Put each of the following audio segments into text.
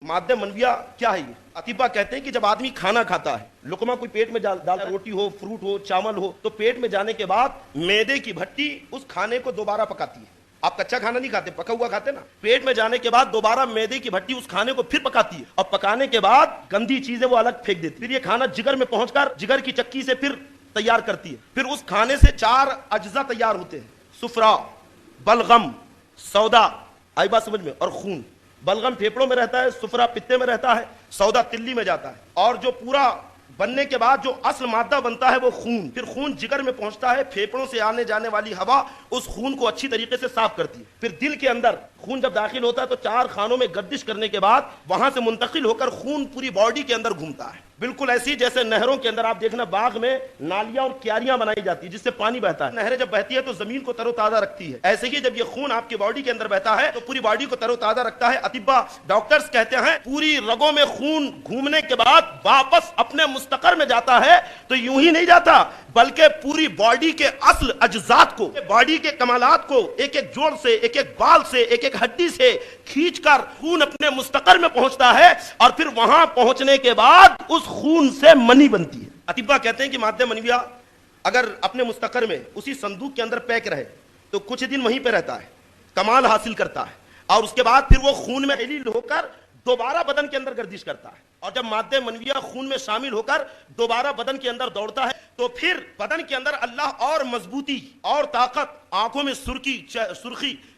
माद्दे मनविया क्या है ये? अतीबा कहते हैं कि जब आदमी खाना खाता है, लुकमा कोई पेट में डालता है, रोटी हो, फ्रूट हो, चावल हो, तो पेट में जाने के बाद मैदे की भट्टी उस खाने को दोबारा पकाती है। आप कच्चा खाना नहीं खाते, पका हुआ खाते ना। पेट में जाने के बाद दोबारा मैदे की भट्टी उस खाने को फिर पकाती है और पकाने के बाद गंदी चीजें वो अलग फेंक देती है। फिर ये खाना जिगर में पहुंचकर जिगर की चक्की से फिर तैयार करती है। फिर उस खाने से 4 अज्जा तैयार होते हैं: सुफरा, बलगम, सौदा, आई बात समझ में, और खून। बलगम फेफड़ों में रहता है, सुफरा पित्ते में रहता है, सौदा तिल्ली में जाता है, और जो पूरा बनने के बाद जो असल मादा बनता है वो खून। फिर खून जिगर में पहुंचता है, फेफड़ों से आने जाने वाली हवा उस खून को अच्छी तरीके से साफ करती है। फिर दिल के अंदर खून जब दाखिल होता है तो 4 खानों में गर्दिश करने के बाद वहां से मुंतकिल होकर खून पूरी बॉडी के अंदर घूमता है। बिल्कुल ऐसी जैसे नहरों के अंदर आप देखना, बाग में नालियां और क्यारियां बनाई जाती है जिससे पानी बहता है। नहरें जब बहती है तो जमीन को तरोताजा रखती है। ऐसे ही जब ये खून आपकी बॉडी के अंदर बहता है तो पूरी बॉडी को तरोताजा रखता है। अतिब्बा डॉक्टर्स कहते हैं पूरी रगों में खून घूमने के बाद वापस अपने मुस्तकर में जाता है तो यूं ही नहीं जाता, बल्कि पूरी बॉडी के असल अज्जात को, बॉडी के कमालात को एक एक जोड़ से, एक एक बाल से, एक एक हड्डी से खींचकर खून अपने मुस्तकर में पहुंचता है और फिर वहां पहुंचने के बाद उस खून से मनी बनती है। अतिब्बा कहते हैं कि माद्दे मनविया अगर अपने मुस्तकर में उसी संदूक के अंदर पैक रहे तो कुछ दिन वहीं पे रहता है, कमाल हासिल करता है, और उसके बाद फिर वो खून में हिलील होकर दोबारा बदन के अंदर गर्दिश करता है। और जब माद्दे मनविया खून में शामिल होकर दोबारा बदन के अंदर दौड़ता है तो फिर बदन के अंदर अल्लाह और मजबूती और ताकत, आंखों में सुर्खी,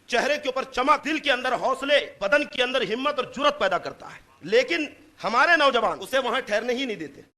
चेहरे के ऊपर चमक, दिल के अंदर हौसले, बदन के अंदर हिम्मत और जुर्रत पैदा करता है। लेकिन हमारे नौजवान उसे वहां ठहरने ही नहीं देते।